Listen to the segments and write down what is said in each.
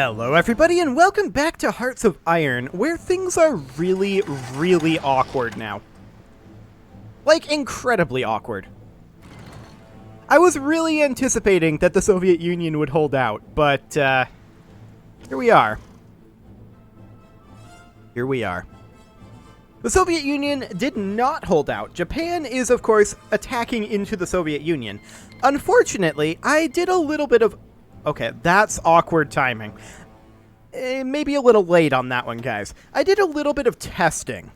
Hello everybody and welcome back to Hearts of Iron, where things are really, really awkward now. Like, incredibly awkward. I was really anticipating that the Soviet Union would hold out, but, here we are. Here we are. The Soviet Union did not hold out. Japan is, of course, attacking into the Soviet Union. Unfortunately, I did a little bit of... Okay, that's awkward timing. Maybe a little late on that one, guys. I did a little bit of testing.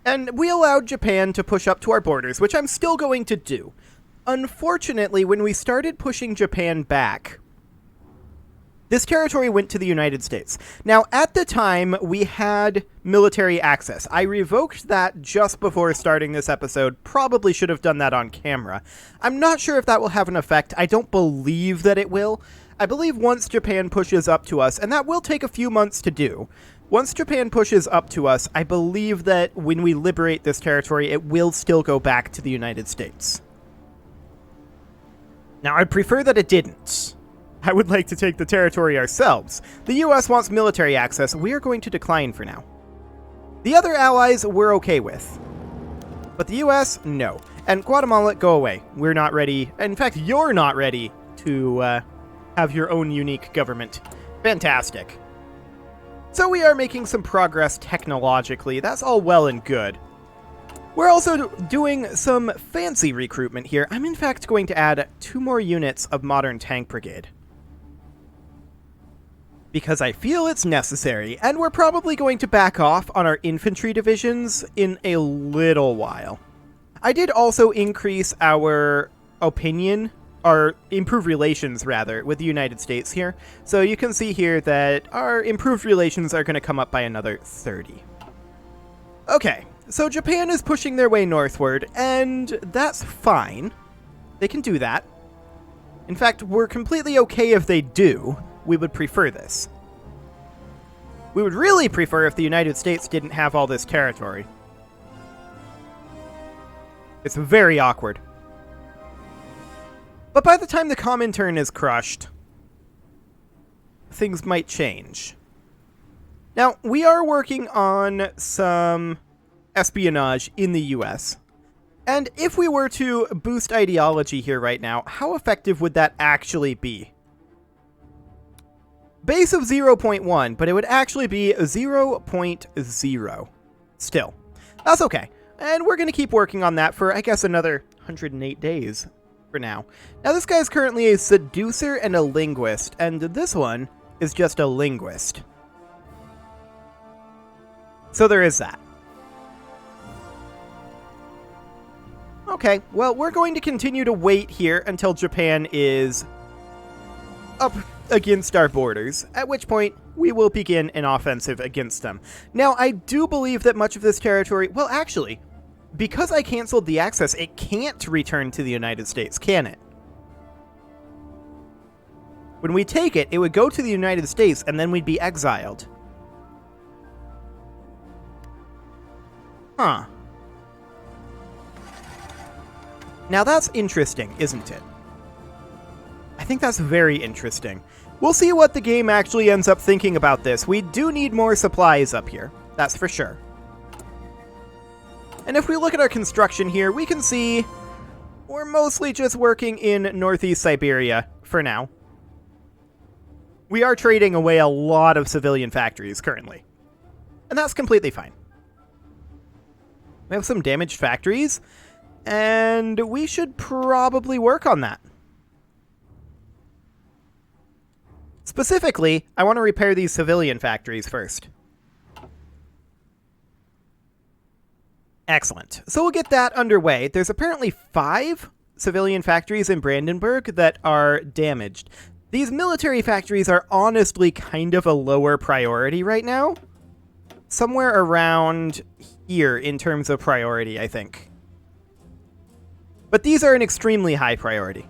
And we allowed Japan to push up to our borders, which I'm still going to do. Unfortunately, when we started pushing Japan back, this territory went to the United States. Now, at the time, we had military access. I revoked that just before starting this episode. Probably should have done that on camera. I'm not sure if that will have an effect. I don't believe that it will. I believe once Japan pushes up to us, and that will take a few months to do, once Japan pushes up to us, I believe that when we liberate this territory, it will still go back to the United States. Now, I'd prefer that it didn't. I would like to take the territory ourselves. The US wants military access. We are going to decline for now. The other allies we're okay with. But the US, no. And Guatemala, go away. We're not ready. In fact, you're not ready to have your own unique government. Fantastic. So we are making some progress technologically. That's all well and good. We're also doing some fancy recruitment here. I'm in fact going to add 2 more units of modern tank brigade, because I feel it's necessary, and we're probably going to back off on our infantry divisions in a little while. I did also increase our opinion, or improve relations, rather, with the United States here. So you can see here that our improved relations are going to come up by another 30. Okay, so Japan is pushing their way northward, and that's fine. They can do that. In fact, we're completely okay if they do. We would prefer this. We would really prefer if the United States didn't have all this territory. It's very awkward. But by the time the Comintern is crushed, things might change. Now, we are working on some espionage in the US. And if we were to boost ideology here right now, how effective would that actually be? Base of 0.1, but it would actually be 0.0. Still, that's okay. And we're going to keep working on that for, I guess, another 108 days for now. Now, this guy is currently a seducer and a linguist, and this one is just a linguist. So there is that. Okay, well, we're going to continue to wait here until Japan is up against our borders, at which point we will begin an offensive against them. Now, I do believe that much of this territory... Well, actually, because I canceled the access, it can't return to the United States, can it? When we take it, it would go to the United States, and then we'd be exiled. Huh. Now that's interesting, isn't it? I think that's very interesting. We'll see what the game actually ends up thinking about this. We do need more supplies up here, that's for sure. And if we look at our construction here, we can see we're mostly just working in Northeast Siberia for now. We are trading away a lot of civilian factories currently, and that's completely fine. We have some damaged factories, and we should probably work on that. Specifically, I want to repair these civilian factories first. Excellent. So we'll get that underway. There's apparently 5 civilian factories in Brandenburg that are damaged. These military factories are honestly kind of a lower priority right now. Somewhere around here in terms of priority, I think. But these are an extremely high priority.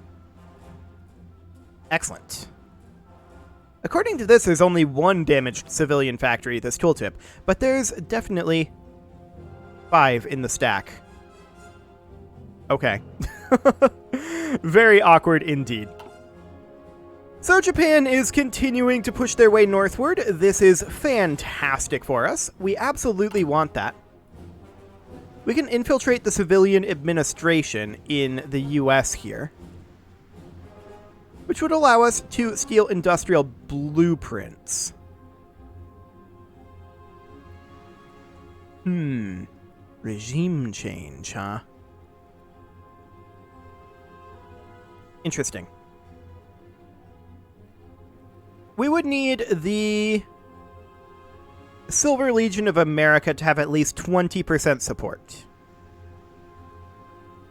Excellent. According to this, there's only 1 damaged civilian factory, this tooltip, but there's definitely 5 in the stack. Okay. Very awkward indeed. So Japan is continuing to push their way northward. This is fantastic for us. We absolutely want that. We can infiltrate the civilian administration in the US here, which would allow us to steal industrial blueprints. Regime change, huh? Interesting. We would need the Silver Legion of America to have at least 20% support.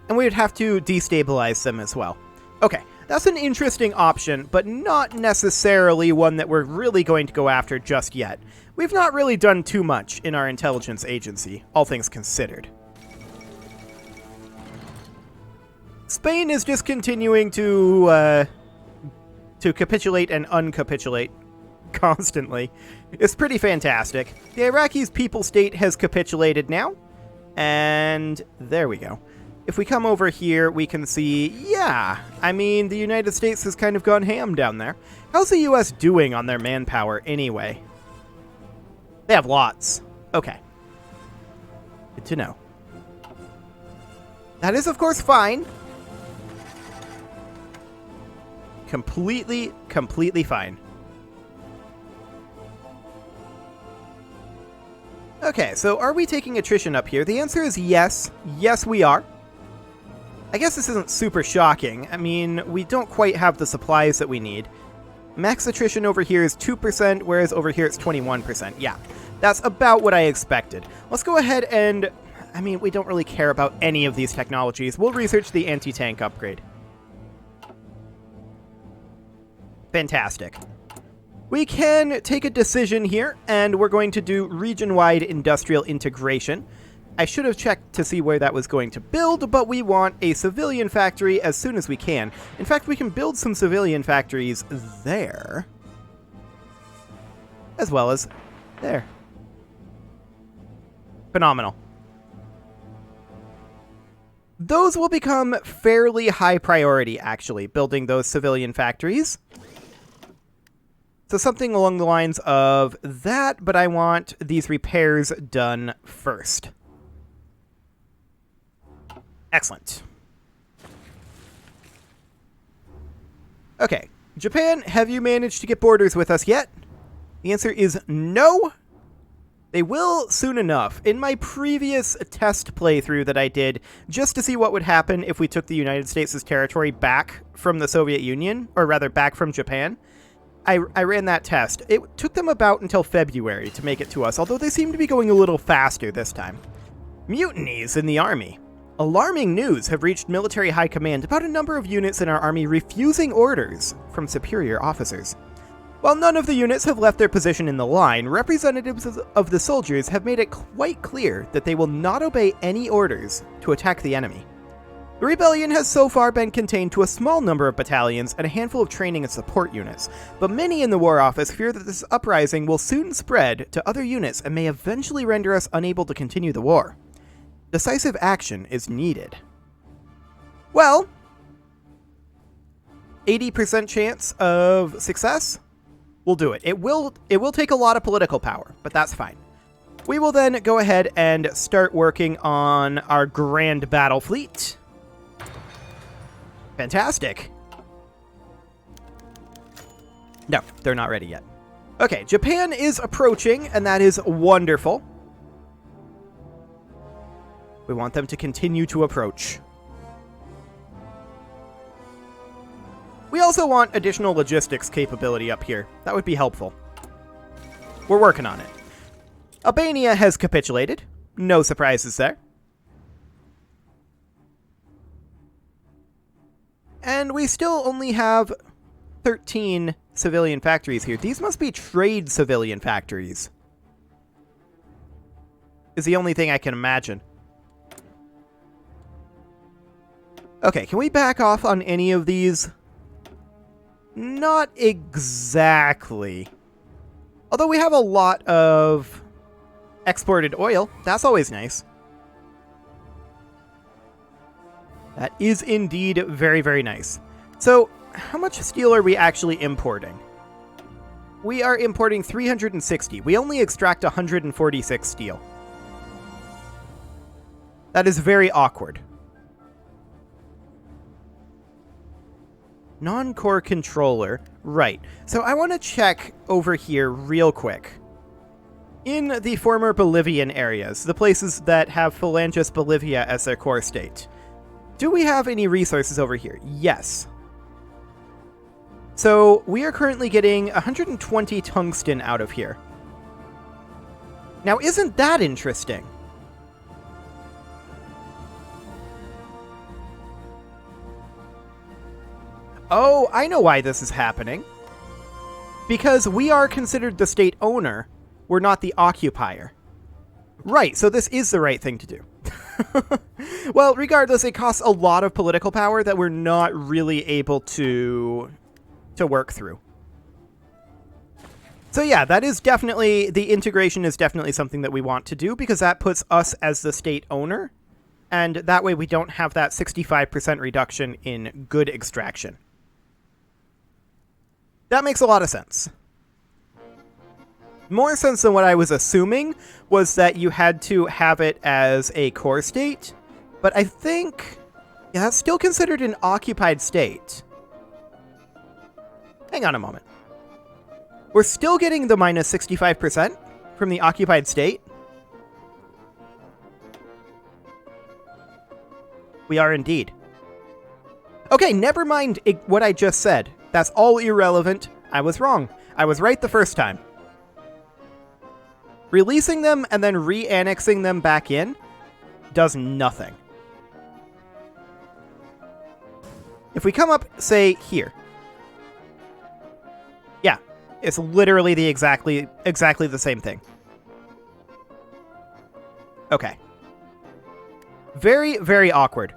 And we would have to destabilize them as well. Okay, that's an interesting option, but not necessarily one that we're really going to go after just yet. We've not really done too much in our intelligence agency, all things considered. Spain is just continuing to capitulate and uncapitulate constantly. It's pretty fantastic. The Iraqis' people state has capitulated now, and there we go. If we come over here, we can see, yeah, I mean, the United States has kind of gone ham down there. How's the US doing on their manpower anyway? They have lots. Okay. Good to know. That is, of course, fine. Completely fine. Okay, so are we taking attrition up here? The answer is yes. Yes, we are. I guess this isn't super shocking. I mean, we don't quite have the supplies that we need. Max attrition over here is 2%, whereas over here it's 21%. Yeah, that's about what I expected. Let's go ahead and... I mean, we don't really care about any of these technologies. We'll research the anti-tank upgrade. Fantastic. We can take a decision here, and we're going to do region-wide industrial integration. I should have checked to see where that was going to build, but we want a civilian factory as soon as we can. In fact, we can build some civilian factories there, as well as there. Phenomenal. Those will become fairly high priority, actually, building those civilian factories. So something along the lines of that, but I want these repairs done first. Excellent. Okay, Japan, have you managed to get borders with us yet? The answer is no. They will soon enough. In my previous test playthrough that I did, just to see what would happen if we took the United States' territory back from the Soviet Union, or rather back from Japan, I ran that test. It took them about until February to make it to us, although they seem to be going a little faster this time. Mutinies in the army. Alarming news have reached military high command about a number of units in our army refusing orders from superior officers. While none of the units have left their position in the line, representatives of the soldiers have made it quite clear that they will not obey any orders to attack the enemy. The rebellion has so far been contained to a small number of battalions and a handful of training and support units, but many in the War Office fear that this uprising will soon spread to other units and may eventually render us unable to continue the war. Decisive action is needed. Well, 80% chance of success? We'll do it. It will take a lot of political power, but that's fine. We will then go ahead and start working on our grand battle fleet. Fantastic. No, they're not ready yet. Okay, Japan is approaching, and that is wonderful. We want them to continue to approach. We also want additional logistics capability up here. That would be helpful. We're working on it. Albania has capitulated. No surprises there. And we still only have 13 civilian factories here. These must be trade civilian factories. Is the only thing I can imagine. Okay, can we back off on any of these? Not exactly. Although we have a lot of exported oil. That's always nice. That is indeed very, very nice. So, how much steel are we actually importing? We are importing 360. We only extract 146 steel. That is very awkward. Non-core controller. Right. So I want to check over here real quick. In the former Bolivian areas, the places that have Phalanges Bolivia as their core state, do we have any resources over here? Yes. So we are currently getting 120 tungsten out of here. Now, isn't that interesting? Oh, I know why this is happening. Because we are considered the state owner, we're not the occupier. Right, so this is the right thing to do. Well, regardless, it costs a lot of political power that we're not really able to work through. So yeah, that is definitely, the integration is definitely something that we want to do, because that puts us as the state owner, and that way we don't have that 65% reduction in good extraction. That makes a lot of sense. More sense than what I was assuming was that you had to have it as a core state, but I think, yeah, that's still considered an occupied state. Hang on a moment. We're still getting the minus 65% from the occupied state. We are indeed. Okay, never mind what I just said. That's all irrelevant. I was wrong. I was right the first time. Releasing them and then re-annexing them back in does nothing. If we come up, say, here. Yeah, it's literally the exactly the same thing. Okay. Very, very awkward.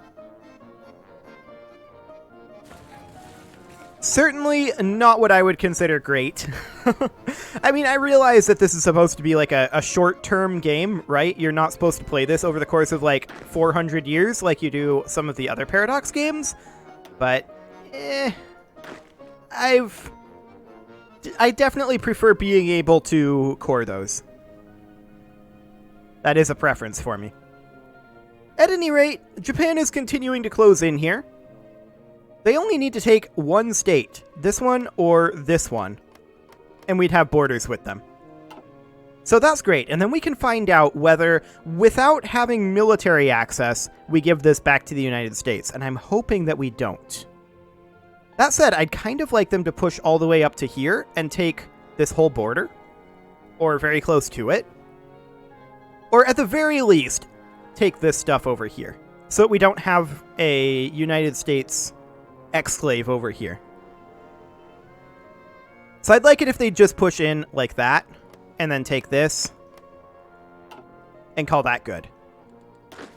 Certainly not what I would consider great. I mean, I realize that this is supposed to be like a short-term game, right? You're not supposed to play this over the course of like 400 years like you do some of the other Paradox games. But, I definitely prefer being able to core those. That is a preference for me. At any rate, Japan is continuing to close in here. They only need to take one state, this one or this one, and we'd have borders with them. So that's great, and then we can find out whether, without having military access, we give this back to the United States, and I'm hoping that we don't. That said, I'd kind of like them to push all the way up to here and take this whole border, or very close to it, or at the very least, take this stuff over here, so that we don't have a United States exclave over here. So I'd like it if they just push in like that, and then take this, and call that good.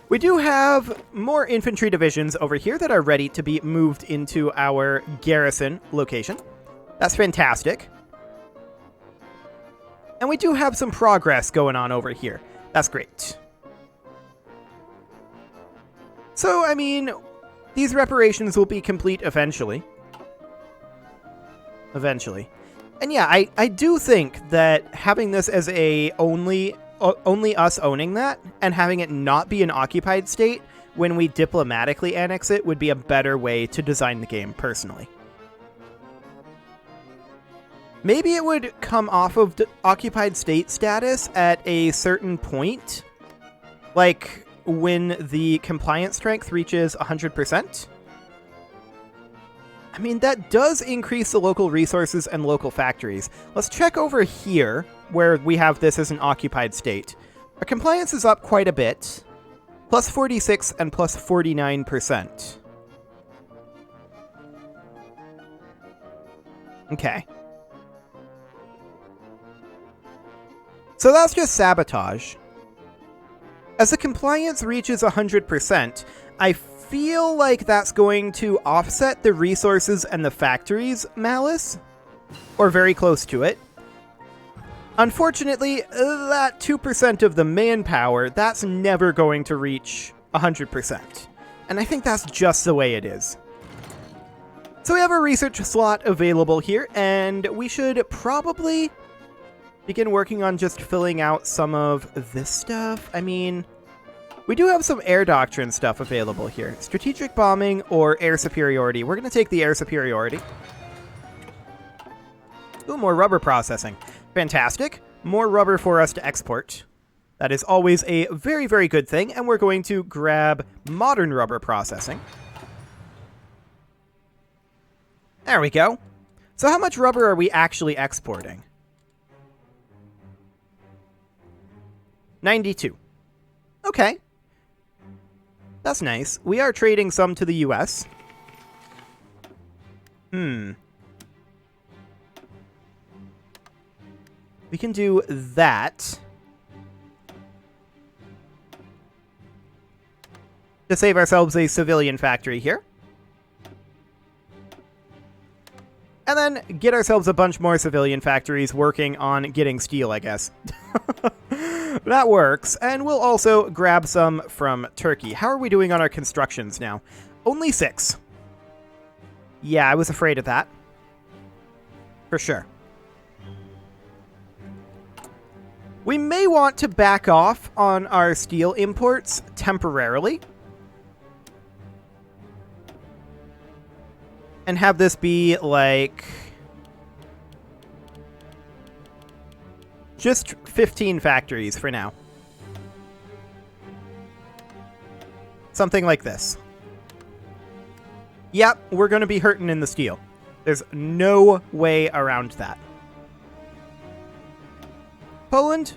We do have more infantry divisions over here that are ready to be moved into our garrison location. That's fantastic. And we do have some progress going on over here. That's great. So, I mean, these reparations will be complete eventually. Eventually. And yeah, I do think that having this as a only us owning that, and having it not be an occupied state when we diplomatically annex it would be a better way to design the game, personally. Maybe it would come off of occupied state status at a certain point, like when the compliance strength reaches 100%. I mean, that does increase the local resources and local factories. Let's check over here, where we have this as an occupied state. Our compliance is up quite a bit. Plus 46 and plus 49%. Okay. So that's just sabotage. As the compliance reaches 100%, I feel like that's going to offset the resources and the factories' malice, or very close to it. Unfortunately, that 2% of the manpower, that's never going to reach 100%. And I think that's just the way it is. So we have a research slot available here, and we should probably begin working on just filling out some of this stuff. I mean, we do have some air doctrine stuff available here. Strategic bombing or air superiority. We're going to take the air superiority. Ooh, more rubber processing. Fantastic. More rubber for us to export. That is always a very, very good thing, and we're going to grab modern rubber processing. There we go. So how much rubber are we actually exporting? 92. Okay. That's nice. We are trading some to the US. We can do that. To save ourselves a civilian factory here. And then get ourselves a bunch more civilian factories working on getting steel, I guess. That works. And we'll also grab some from Turkey. How are we doing on our constructions now? Only 6. Yeah, I was afraid of that. For sure. We may want to back off on our steel imports temporarily. And have this be, like, just 15 factories for now. Something like this. Yep, we're going to be hurting in the steel. There's no way around that. Poland?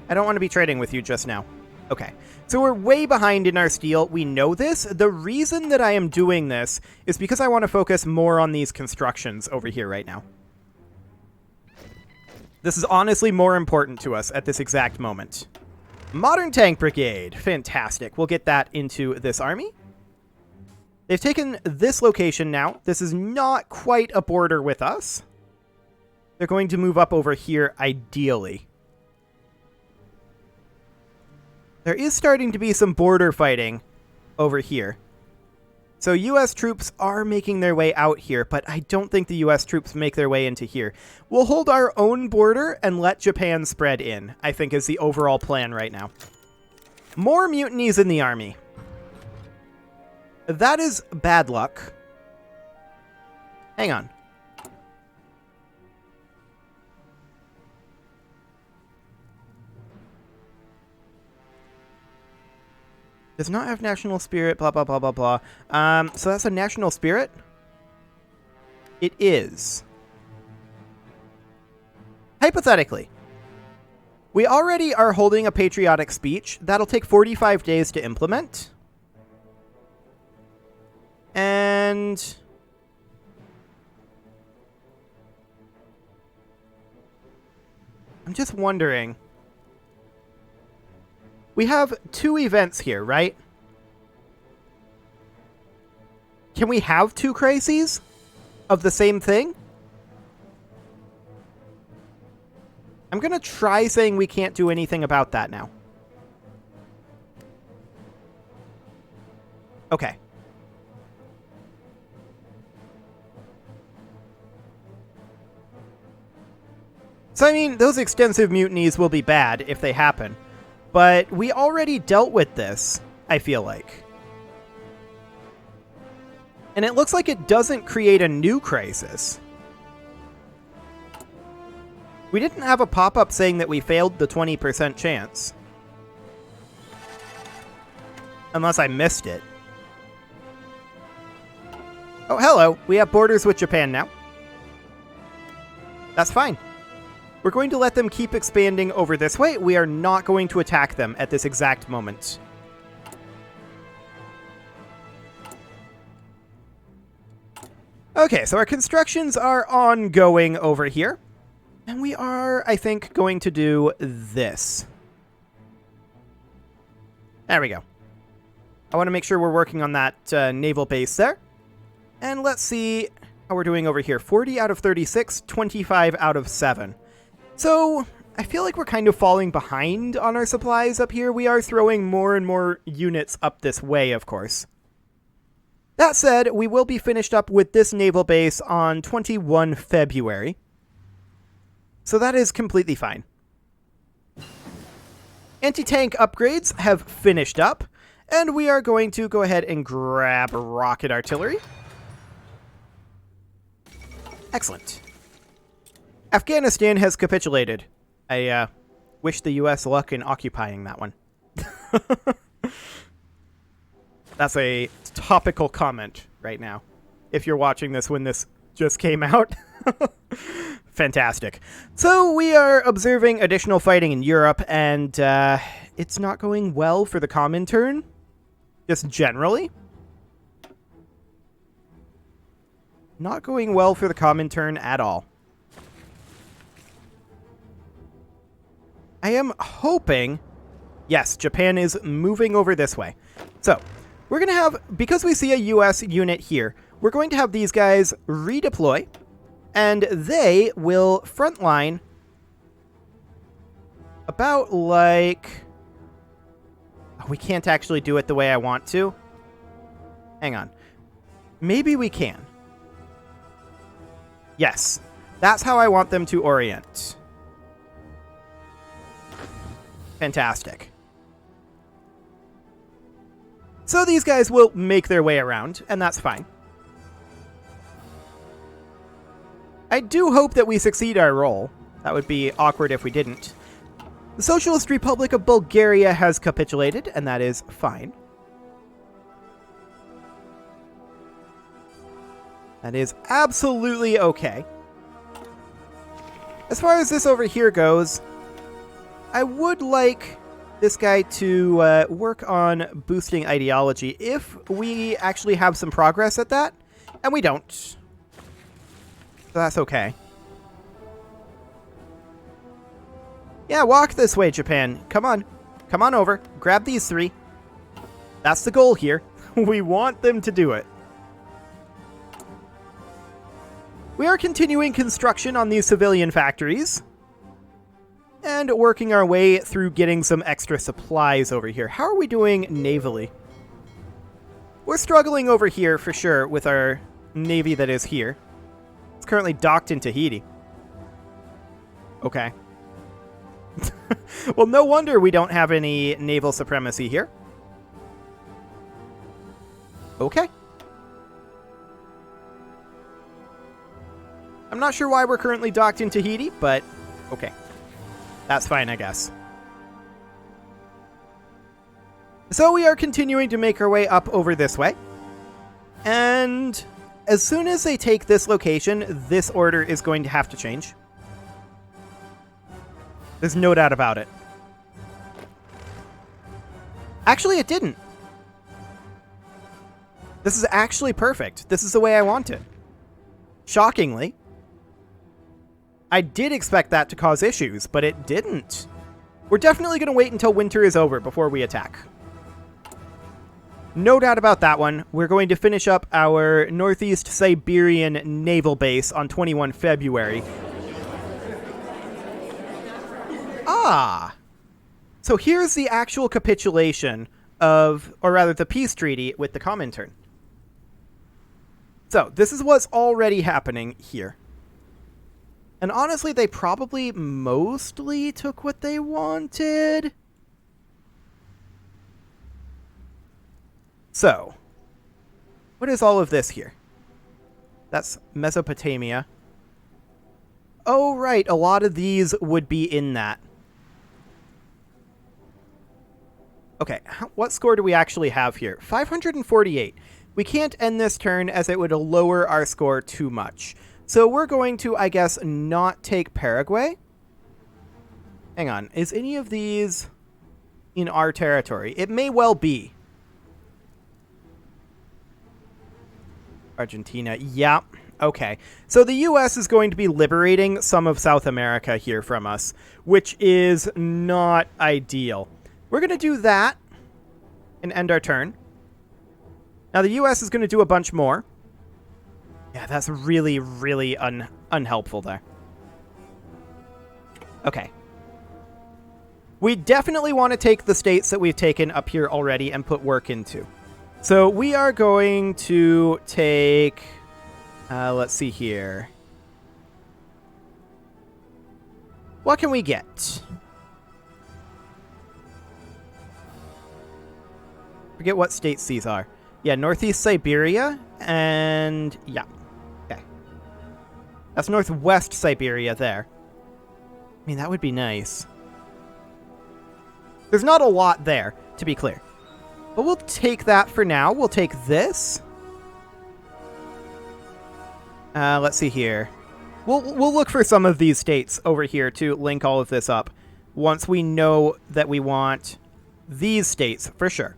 I don't want to be trading with you just now. Okay. So we're way behind in our steel. We know this. The reason that I am doing this is because I want to focus more on these constructions over here right now. This is honestly more important to us at this exact moment. Modern tank brigade. Fantastic. We'll get that into this army. They've taken this location now. This is not quite a border with us. They're going to move up over here ideally. There is starting to be some border fighting over here. So U.S. troops are making their way out here, but I don't think the U.S. troops make their way into here. We'll hold our own border and let Japan spread in, I think is the overall plan right now. More mutinies in the army. That is bad luck. Hang on. Does not have national spirit, blah, blah, blah, blah, blah. So that's a national spirit? It is. Hypothetically, we already are holding a patriotic speech. That'll take 45 days to implement. And I'm just wondering. We have 2 events here, right? Can we have 2 crises of the same thing? I'm going to try saying we can't do anything about that now. Okay. So, I mean, those extensive mutinies will be bad if they happen. But we already dealt with this, I feel like. And it looks like it doesn't create a new crisis. We didn't have a pop-up saying that we failed the 20% chance. Unless I missed it. Oh, hello. We have borders with Japan now. That's fine. We're going to let them keep expanding over this way. We are not going to attack them at this exact moment. Okay, so our constructions are ongoing over here. And we are, I think, going to do this. There we go. I want to make sure we're working on that naval base there. And let's see how we're doing over here. 40 out of 36, 25 out of 7. So, I feel like we're kind of falling behind on our supplies up here. We are throwing more and more units up this way, of course. That said, we will be finished up with this naval base on 21 February. So that is completely fine. Anti-tank upgrades have finished up, and we are going to go ahead and grab rocket artillery. Excellent. Afghanistan has capitulated. I wish the US luck in occupying that one. That's a topical comment right now. If you're watching this when this just came out. Fantastic. So we are observing additional fighting in Europe, and it's not going well for the Comintern, just generally. Not going well for the Comintern at all. I am hoping... Yes, Japan is moving over this way. So, we're going to have... Because we see a US unit here, we're going to have these guys redeploy, and they will frontline about like... Oh, we can't actually do it the way I want to. Hang on. Maybe we can. Yes, that's how I want them to orient. Fantastic. So these guys will make their way around, and that's fine. I do hope that we succeed our role. That would be awkward if we didn't. The Socialist Republic of Bulgaria has capitulated, and that is fine. That is absolutely okay. As far as this over here goes, I would like this guy to work on boosting ideology if we actually have some progress at that, and we don't. So that's okay. Yeah, walk this way, Japan. Come on. Come on over. Grab these three. That's the goal here. We want them to do it. We are continuing construction on these civilian factories and working our way through getting some extra supplies over here. How are we doing navally? We're struggling over here for sure with our navy that is here. It's currently docked in Tahiti. Okay. Well, no wonder we don't have any naval supremacy here. Okay. I'm not sure why we're currently docked in Tahiti, but okay. That's fine, I guess. So we are continuing to make our way up over this way. And as soon as they take this location, this order is going to have to change. There's no doubt about it. Actually, it didn't. This is actually perfect. This is the way I want it. Shockingly. I did expect that to cause issues, but it didn't. We're definitely going to wait until winter is over before we attack. No doubt about that one. We're going to finish up our Northeast Siberian naval base on 21 February. Ah! So here's the actual capitulation of, or rather the peace treaty with the Comintern. So this is what's already happening here. And honestly, they probably mostly took what they wanted. So, what is all of this here? That's Mesopotamia. Oh, right. A lot of these would be in that. Okay, what score do we actually have here? 548. We can't end this turn as it would lower our score too much. So we're going to, I guess, not take Paraguay. Hang on. Is any of these in our territory? It may well be. Argentina. Yeah. Okay. So the U.S. is going to be liberating some of South America here from us, which is not ideal. We're going to do that and end our turn. Now, the U.S. is going to do a bunch more. Yeah, that's really, really unhelpful there. Okay. We definitely want to take the states that we've taken up here already and put work into. So we are going to take... let's see here. What can we get? Forget what states these are. Yeah, Northeast Siberia, and yeah. Okay. That's Northwest Siberia there. I mean, that would be nice. There's not a lot there, to be clear. But we'll take that for now. We'll take this. Let's see here. We'll look for some of these states over here to link all of this up once we know that we want these states for sure.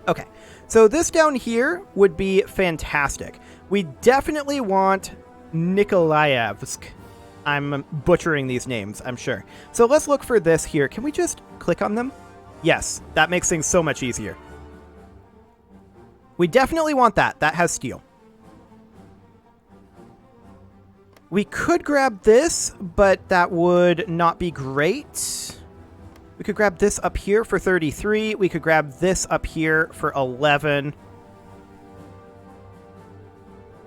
Okay, so this down here would be fantastic. We definitely want Nikolaevsk. I'm butchering these names, I'm sure. So let's look for this here. Can we just click on them? Yes, that makes things so much easier. We definitely want that. That has steel. We could grab this, but that would not be great. We could grab this up here for 33. We could grab this up here for 11.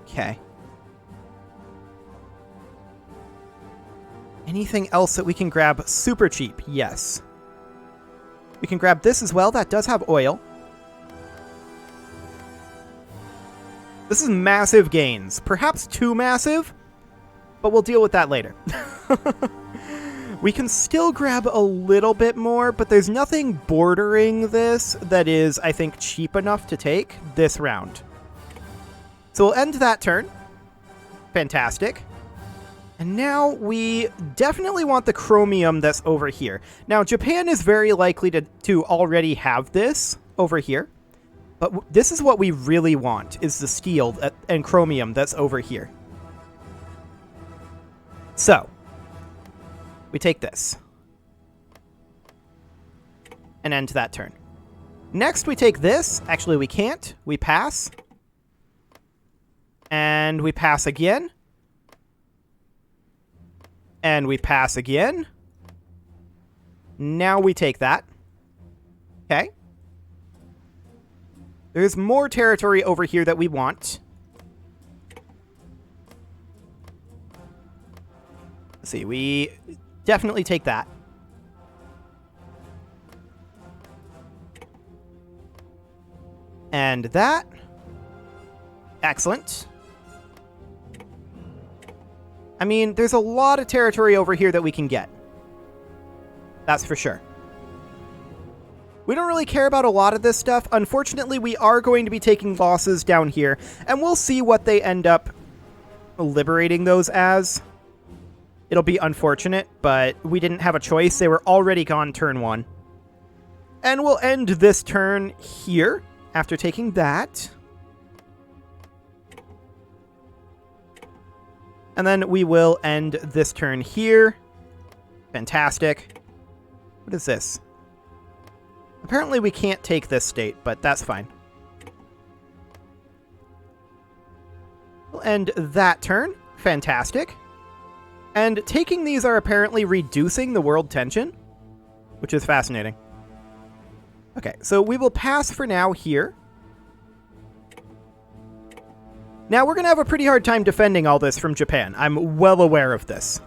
Okay. Anything else that we can grab super cheap? Yes. We can grab this as well. That does have oil. This is massive gains. Perhaps too massive, but we'll deal with that later. We can still grab a little bit more, but there's nothing bordering this that is, I think, cheap enough to take this round. So we'll end that turn. Fantastic. And now we definitely want the chromium that's over here. Now, Japan is very likely to already have this over here. But this is what we really want, is the steel and chromium that's over here. So, we take this. And end that turn. Next, we take this. Actually, we can't. We pass. And we pass again. And we pass again. Now we take that. Okay. There's more territory over here that we want. Let's see, we definitely take that. And that. Excellent. I mean, there's a lot of territory over here that we can get. That's for sure. We don't really care about a lot of this stuff. Unfortunately, we are going to be taking losses down here, and we'll see what they end up liberating those as. It'll be unfortunate, but we didn't have a choice. They were already gone turn one. And we'll end this turn here after taking that. And then we will end this turn here. Fantastic. What is this? Apparently we can't take this state, but that's fine. We'll end that turn. Fantastic. And taking these are apparently reducing the world tension, which is fascinating. Okay, so we will pass for now here. Now, we're going to have a pretty hard time defending all this from Japan. I'm well aware of this.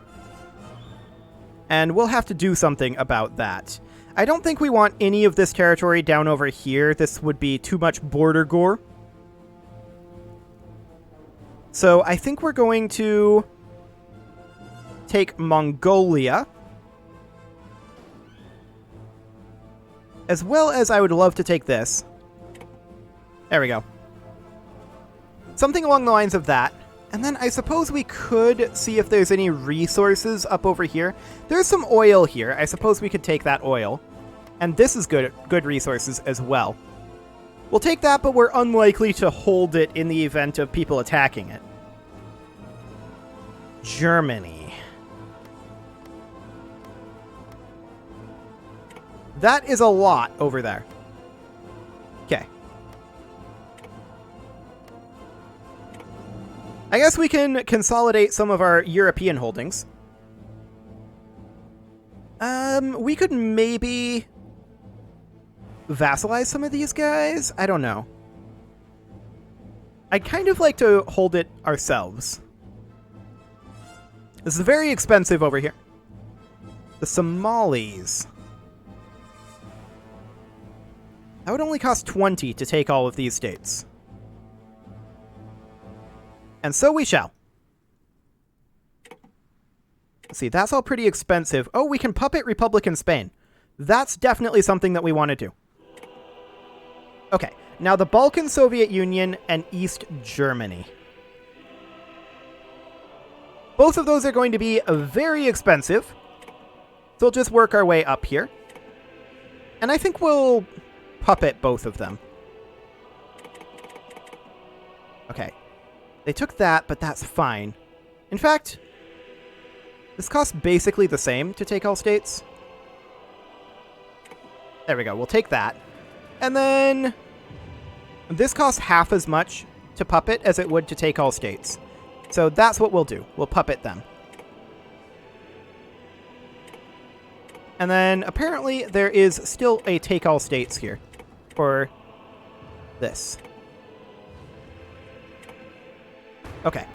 And we'll have to do something about that. I don't think we want any of this territory down over here. This would be too much border gore. So I think we're going to take Mongolia. As well as I would love to take this. There we go. Something along the lines of that. And then I suppose we could see if there's any resources up over here. There's some oil here. I suppose we could take that oil. And this is good resources as well. We'll take that, but we're unlikely to hold it in the event of people attacking it. Germany. That is a lot over there. Okay. I guess we can consolidate some of our European holdings. We could maybe vassalize some of these guys? I don't know. I'd kind of like to hold it ourselves. This is very expensive over here. The Somalis. That would only cost 20 to take all of these states. And so we shall. Let's see, that's all pretty expensive. Oh, we can puppet Republican Spain. That's definitely something that we want to do. Okay, now the Balkan Soviet Union and East Germany. Both of those are going to be very expensive. So we'll just work our way up here. And I think we'll puppet both of them. Okay. They took that, but that's fine. In fact, this costs basically the same to take all states. There we go. We'll take that. And then this costs half as much to puppet as it would to take all states. So that's what we'll do. We'll puppet them. And then apparently there is still a take all states here for this. Okay.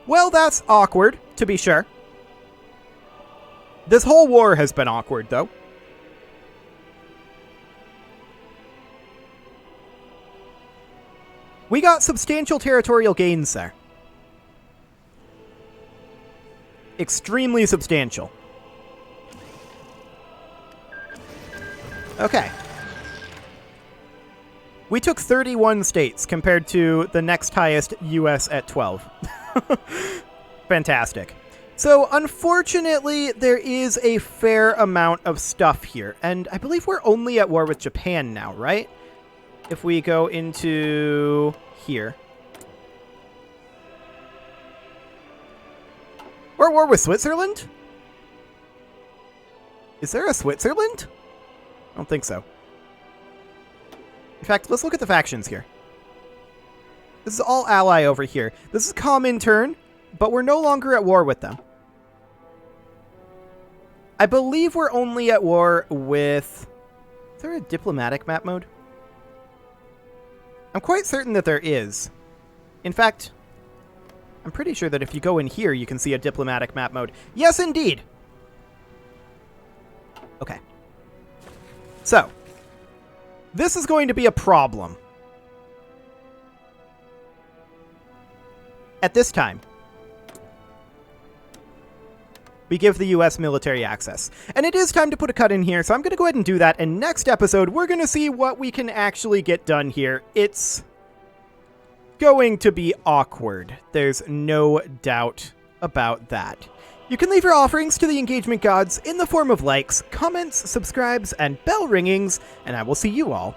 Well, that's awkward, to be sure. This whole war has been awkward, though. We got substantial territorial gains there. Extremely substantial. Okay. We took 31 states compared to the next highest, US at 12. Fantastic. So, unfortunately, there is a fair amount of stuff here. And I believe we're only at war with Japan now, right? If we go into here. We're at war with Switzerland? Is there a Switzerland? I don't think so. In fact, let's look at the factions here. This is all ally over here. This is Comintern, but we're no longer at war with them. I believe we're only at war with... Is there a diplomatic map mode? I'm quite certain that there is. In fact, I'm pretty sure that if you go in here, you can see a diplomatic map mode. Yes, indeed! Okay. So, this is going to be a problem. At this time, we give the US military access. And it is time to put a cut in here, so I'm going to go ahead and do that. And next episode, we're going to see what we can actually get done here. It's going to be awkward. There's no doubt about that. You can leave your offerings to the engagement gods in the form of likes, comments, subscribes, and bell ringings, and I will see you all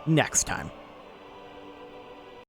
next time.